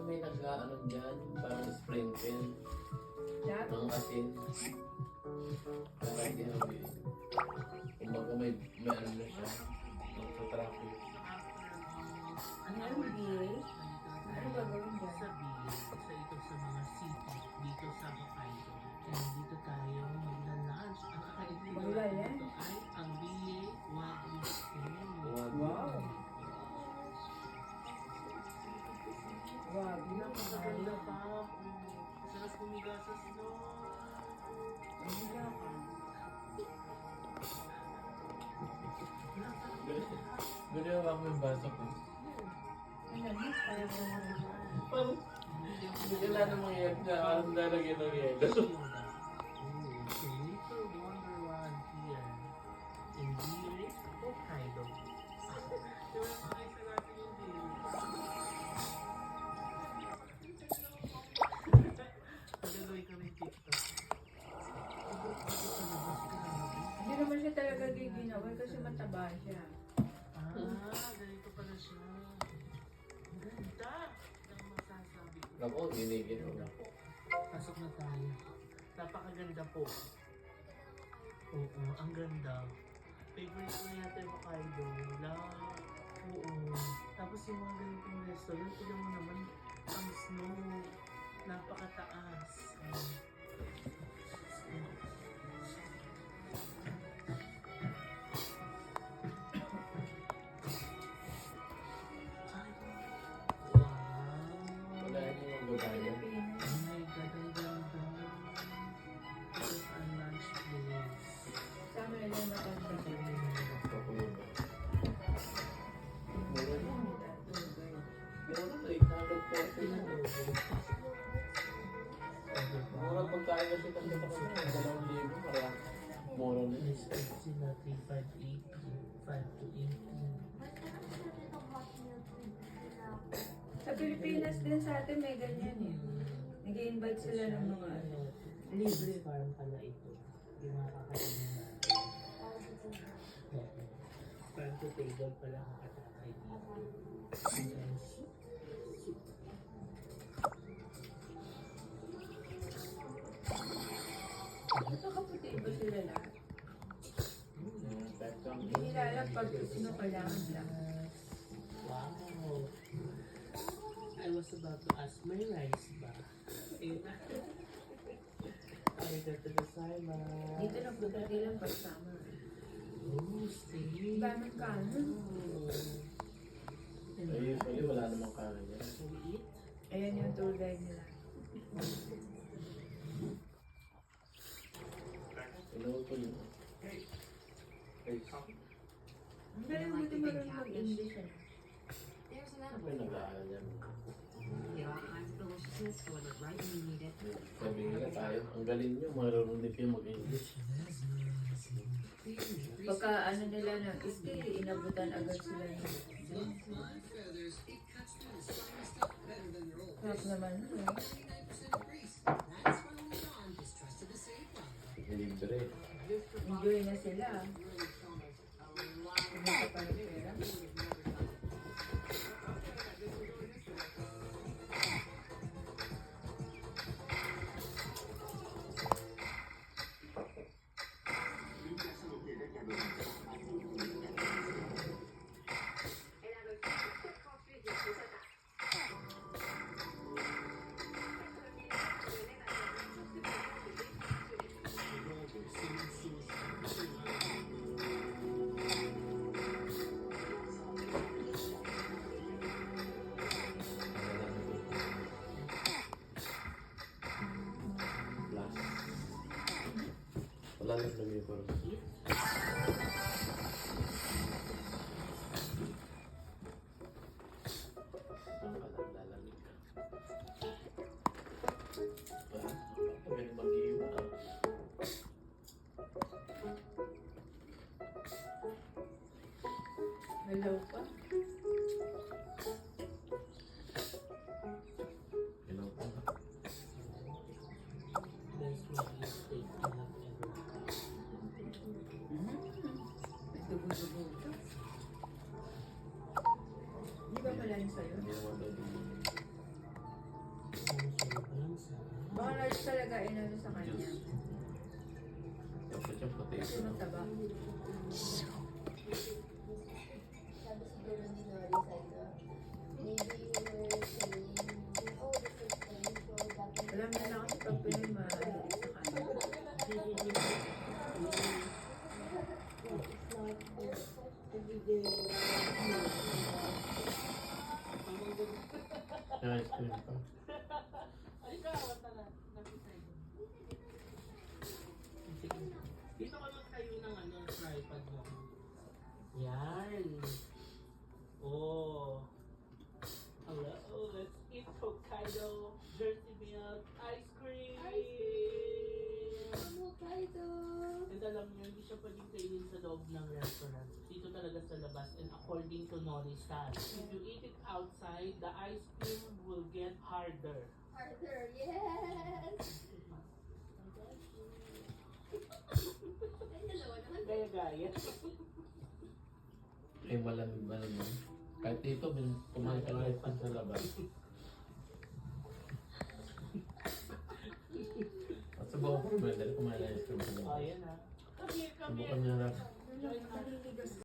may nag-ano dyan, parang sprinkle. Lahat? Ang asin. Kaya hindi namin. Kumbaga may ano na siya. Magsa-traffic. Ano BA? Ano ba gawin dyan? Sa BA, isa ito sa mga city dito sa Hokkaido. And dito tayo magla-lunch. Ang kakaibig Magla-lunch? dito ay ang BA Wagyu Steak. Wow! Wow, Napakaganda pa. Sarap kumiga sa snow. Gusto yung ako yung baso ko. Parang, wala namang yan na ang lalagyan ng yelo. So little Wonderland here in BA Hokkaido. Diba nakita natin yung deal? Paganoy kami TikTok. Hindi naman siya talaga giginawin kasi mataba siya. Ganito pala siya. Ganda ng masasabi ko. Ako, dinigin ko. Pasok na tayo. Napakaganda po. Oo, ang ganda. Favorite ko na yata yung Hokkaido. Oo. Tapos yung mga ganitong restaurant, tignan mo naman ang snow. Napakataas. Wala yung mga babae. Oh my God, ang ganda. Ito ang lunch place. Sama na lang matanda. Mura na. Mura na, 840 na. Mura pagkain kasi kasi ito kasi 2,000 kaya mura na. Sila 3,580, 5 to 18. Sa Pilipinas din sa atin may ganyan eh. Nag-i-invite sila ng mga libre. Farm pala ito. Yung mga kakainin natin. Farm to table pala ang katatay dito. Nakaputi ba sila lahat? Peptang. Hindi nila alam pag sino kailangan lang. Wow! I was about to ask, may rice ba? Arigato gozaimasu. Dito nagbubuti lang pag summer. Oh, steak. Daming kanin. Eh, usually wala namang kanin yan. So we eat? Ayan yung tour guide nila. Inuuto yun. Ang galing mo din marunong mag-English eh. There's an Ano edible. yung nag-aaral yan? Get all kinds of deliciousness delivered right when you need it. Sabi nga tayo, ang galing nyo, marunong din kayo mag-English. Pagka ano nila ng stay, inabutan agad sila ng Sarap naman eh. Libre. Enjoy na sila. Kumita pa ng pera. Wala lang namin ko. Ang alam lalamig ka. Kami mag-iiwa. Hello pa. Hello po. There's one steak I have ever had. Dugo-dugo ito. Hindi ba pala yun sa'yo? Hindi naman pwede. Baka large talaga inano sa kanya. Juice. Tapos yung potato. Kasi mataba. Sabi siguro ni Nori sa'yo, maybe you were saying, oh, this is fine, so dapat Alam na lang kasi pag Pinoy maliit sa kanya. everyday. Yung ice cream pa. Halika, wata na. Sige. Dito ka magtayo ng tripod mo. Yan. Oh. Hello, let's eat Hokkaido Jersey milk ice cream. Hokkaido! And alam niyo, hindi siya pwedeng kainin sa loob ng restaurant. Dito talaga sa labas. And according to Nori's style, if you eat it outside, the ice cream will get harder. Harder, yes! Ay, dalawa naman. Gaya-gaya. Eh, malamig ba naman? Kahit dito, kumain ka ng ice cream sa labas. At subukan ko rin, dahil kumain ng ice cream sa labas. Ayan na. Come here, come here. Subukan niya na. Ano, nakaligas